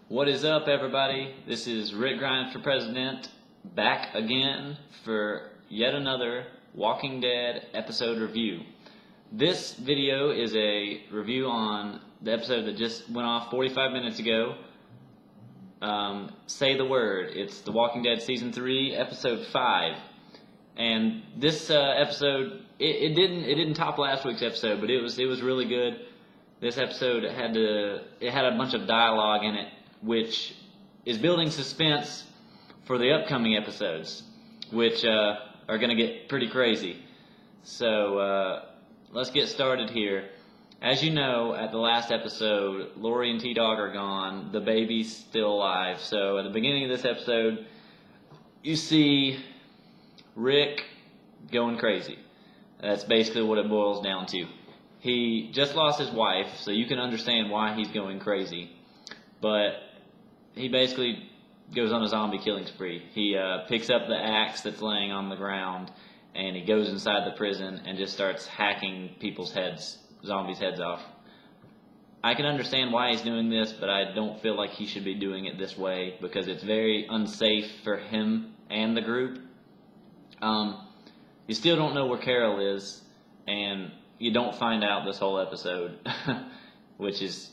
What is up, everybody? This is Rick Grimes for President, back again for yet another Walking Dead episode review. This video is a review on the episode that just went off 45 minutes ago. Say the Word. It's The Walking Dead Season 3, Episode 5. And this episode, it didn't top last week's episode, but it was really good. This episode had a bunch of dialogue in it, which is building suspense for the upcoming episodes, which are going to get pretty crazy. So let's get started here. As you know, at the last episode, Lori and T-Dog are gone. The baby's still alive. So at the beginning of this episode, you see Rick going crazy. That's basically what it boils down to. He just lost his wife, so you can understand why he's going crazy. But he basically goes on a zombie killing spree. He picks up the axe that's laying on the ground, and he goes inside the prison and just starts hacking zombies' heads off. I can understand why he's doing this, but I don't feel like he should be doing it this way because it's very unsafe for him and the group. You still don't know where Carol is, and you don't find out this whole episode, which is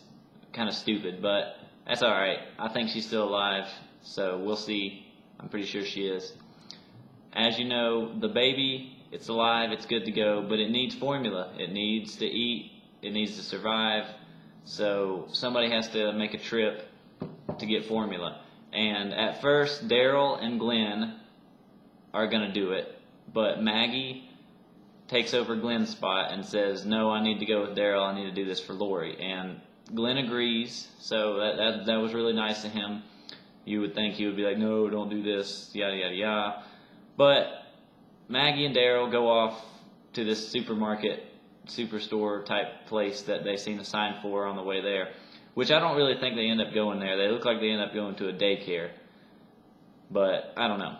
kind of stupid, but that's alright. I think she's still alive, so we'll see. I'm pretty sure she is. As you know, the baby, it's alive, it's good to go, but it needs formula. It needs to eat, it needs to survive, so somebody has to make a trip to get formula. And at first, Daryl and Glenn are going to do it, but Maggie takes over Glenn's spot and says, no, I need to go with Daryl, I need to do this for Lori. And Glenn agrees, so that was really nice of him. You would think he would be like, no, don't do this, yada, yada, yada. But Maggie and Daryl go off to this superstore type place that they seen a sign for on the way there, which I don't really think they end up going there. They look like they end up going to a daycare, but I don't know.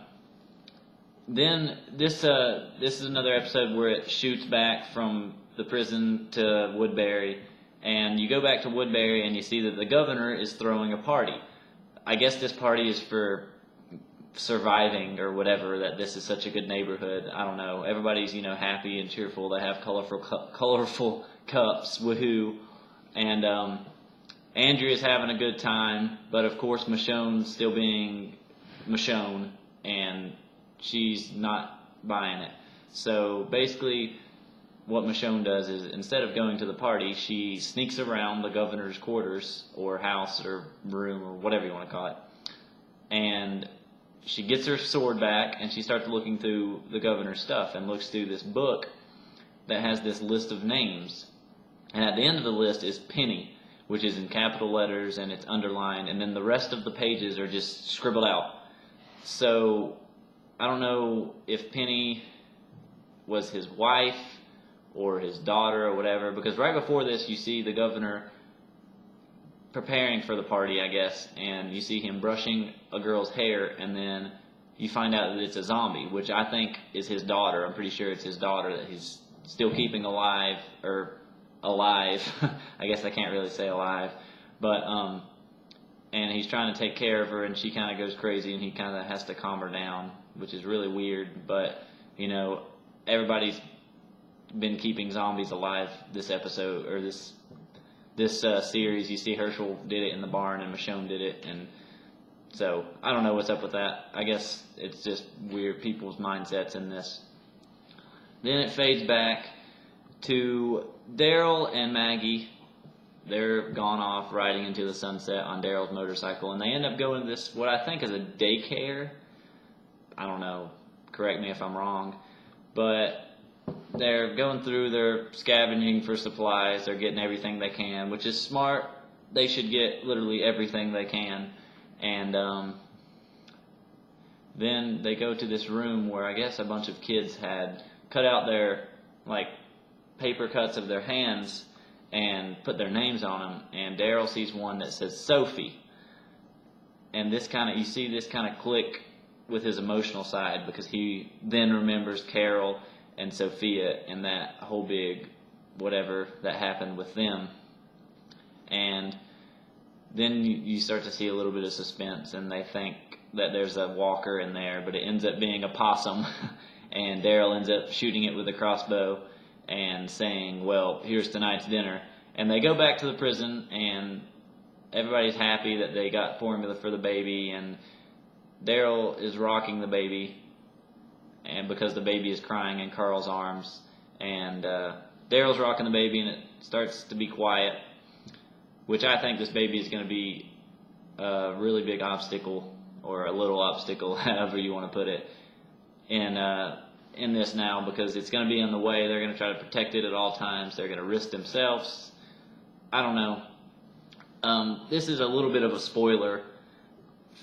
Then this is another episode where it shoots back from the prison to Woodbury, and you go back to Woodbury and you see that the governor is throwing a party. I guess this party is for surviving or whatever, that this is such a good neighborhood. I don't know. Everybody's, happy and cheerful. They have colorful cups, woohoo. And Andrea's having a good time, but of course Michonne's still being Michonne, and she's not buying it. So basically what Michonne does is, instead of going to the party, she sneaks around the governor's quarters or house or room or whatever you want to call it, and she gets her sword back and she starts looking through the governor's stuff and looks through this book that has this list of names, and at the end of the list is Penny, which is in capital letters and it's underlined, and then the rest of the pages are just scribbled out. So I don't know if Penny was his wife or his daughter or whatever, because right before this you see the governor preparing for the party, I guess, and you see him brushing a girl's hair, and then you find out that it's a zombie, which I think is his daughter. I'm pretty sure it's his daughter that he's still keeping alive. I guess I can't really say alive, but and he's trying to take care of her, and she kind of goes crazy, and he kind of has to calm her down, which is really weird. But everybody's been keeping zombies alive this episode, or this series. You see Herschel did it in the barn, and Michonne did it, and so I don't know what's up with that. I guess it's just weird people's mindsets in this. Then it fades back to Daryl and Maggie. They're gone off riding into the sunset on Daryl's motorcycle, and they end up going to this, what I think is a daycare. I don't know, correct me if I'm wrong, but they're going through, they're scavenging for supplies, they're getting everything they can, which is smart. They should get literally everything they can. And then they go to this room where I guess a bunch of kids had cut out their, paper cuts of their hands and put their names on them, and Daryl sees one that says Sophie. And you see this kind of click with his emotional side, because he then remembers Carol and Sophia and that whole big whatever that happened with them. And then you start to see a little bit of suspense, and they think that there's a walker in there, but it ends up being a possum, and Daryl ends up shooting it with a crossbow and saying, well, here's tonight's dinner. And they go back to the prison, and everybody's happy that they got formula for the baby, and Daryl is rocking the baby, and because the baby is crying in Carl's arms, and Daryl's rocking the baby, and it starts to be quiet, which I think this baby is going to be a really big obstacle, or a little obstacle, however you want to put it, in this now, because it's going to be in the way. They're going to try to protect it at all times. They're going to risk themselves. I don't know. This is a little bit of a spoiler.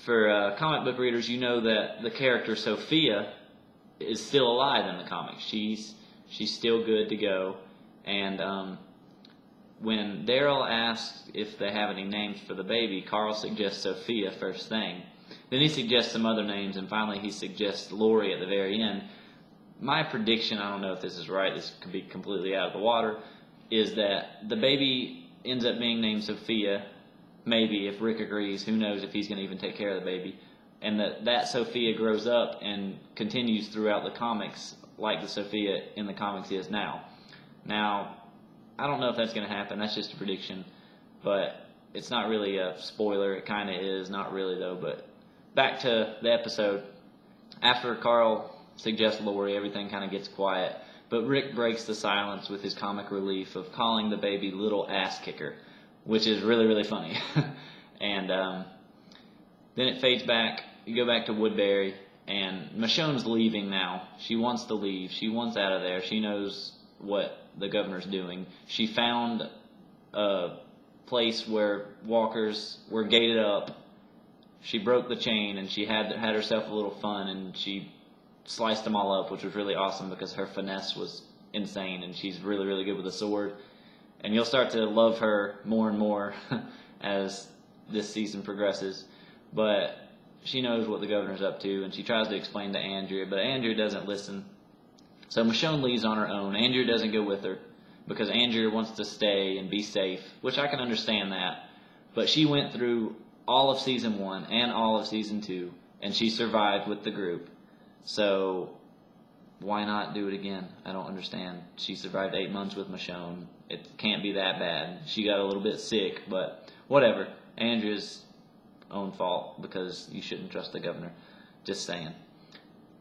For comic book readers, you know that the character Sophia is still alive in the comics. She's still good to go. And when Daryl asks if they have any names for the baby, Carl suggests Sophia first thing. Then he suggests some other names, and finally he suggests Lori at the very end. My prediction, I don't know if this is right, this could be completely out of the water, is that the baby ends up being named Sophia. Maybe, if Rick agrees, who knows if he's going to even take care of the baby. And that Sophia grows up and continues throughout the comics like the Sophia in the comics is now. Now, I don't know if that's going to happen. That's just a prediction. But it's not really a spoiler. It kind of is. Not really, though. But back to the episode. After Carl suggests Lori, everything kind of gets quiet. But Rick breaks the silence with his comic relief of calling the baby Little Ass Kicker, which is really, really funny. And then it fades back. You go back to Woodbury, and Michonne's leaving now. She wants to leave. She wants out of there. She knows what the governor's doing. She found a place where walkers were gated up. She broke the chain, and she had herself a little fun, and she sliced them all up, which was really awesome because her finesse was insane, and she's really, really good with a sword. And you'll start to love her more and more as this season progresses. But she knows what the governor's up to, and she tries to explain to Andrea, but Andrea doesn't listen. So Michonne leaves on her own. Andrea doesn't go with her because Andrea wants to stay and be safe, which I can understand that. But she went through all of Season 1 and all of Season 2, and she survived with the group. So why not do it again? I don't understand. She survived 8 months with Michonne. It can't be that bad. She got a little bit sick, but whatever. Andrea's own fault because you shouldn't trust the governor. Just saying.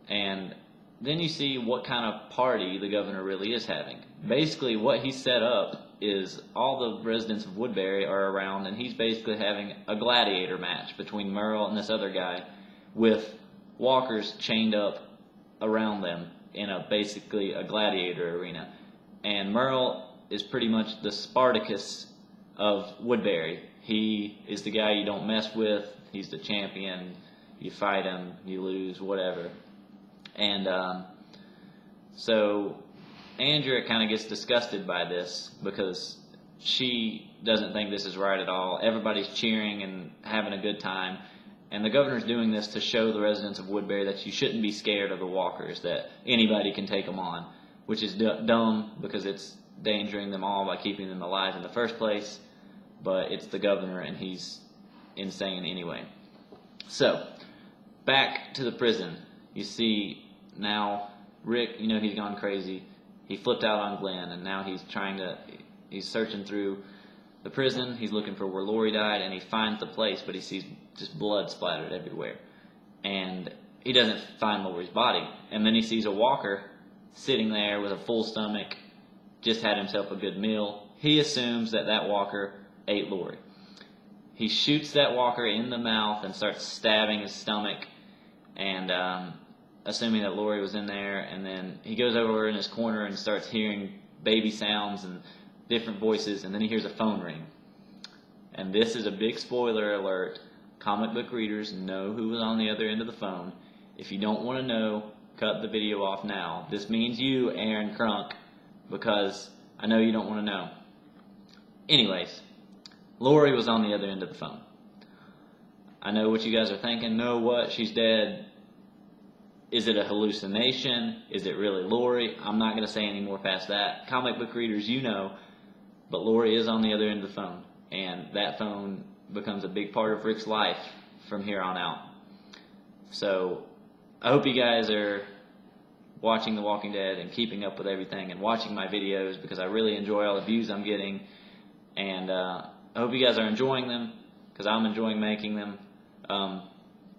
And then you see what kind of party the governor really is having. Basically, what he set up is all the residents of Woodbury are around, and he's basically having a gladiator match between Merle and this other guy with walkers chained up around them in basically a gladiator arena. And Merle is pretty much the Spartacus of Woodbury. He is the guy you don't mess with. He's the champion. You fight him, you lose, whatever. And so Andrea kind of gets disgusted by this because she doesn't think this is right at all. Everybody's cheering and having a good time. And the governor's doing this to show the residents of Woodbury that you shouldn't be scared of the walkers, that anybody can take them on, which is dumb because it's endangering them all by keeping them alive in the first place. But it's the governor, and he's insane anyway. So, back to the prison. You see now Rick, he's gone crazy. He flipped out on Glenn, and now he's searching through the prison. He's looking for where Lori died, and he finds the place, but he sees just blood splattered everywhere. And he doesn't find Lori's body. And then he sees a walker sitting there with a full stomach, just had himself a good meal. He assumes that walker ate Lori. He shoots that walker in the mouth and starts stabbing his stomach, and assuming that Lori was in there. And then he goes over in his corner and starts hearing baby sounds and different voices, and then he hears a phone ring. And this is a big spoiler alert. Comic book readers know who was on the other end of the phone. If you don't want to know, cut the video off now. This means you, Aaron Crunk, because I know you don't want to know. Anyways, Lori was on the other end of the phone. I know what you guys are thinking. No, what? She's dead. Is it a hallucination? Is it really Lori? I'm not going to say any more past that. Comic book readers, you know, but Lori is on the other end of the phone. And that phone becomes a big part of Rick's life from here on out. So I hope you guys are watching The Walking Dead and keeping up with everything and watching my videos, because I really enjoy all the views I'm getting. And I hope you guys are enjoying them, because I'm enjoying making them.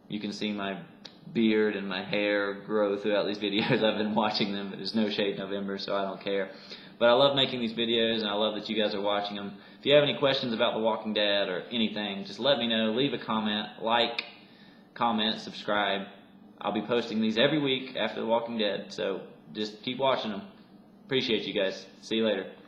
You can see my beard and my hair grow throughout these videos. I've been watching them, but there's no Shade November, so I don't care. But I love making these videos, and I love that you guys are watching them. If you have any questions about The Walking Dead or anything, just let me know. Leave a comment, comment, subscribe. I'll be posting these every week after The Walking Dead, so just keep watching them. Appreciate you guys. See you later.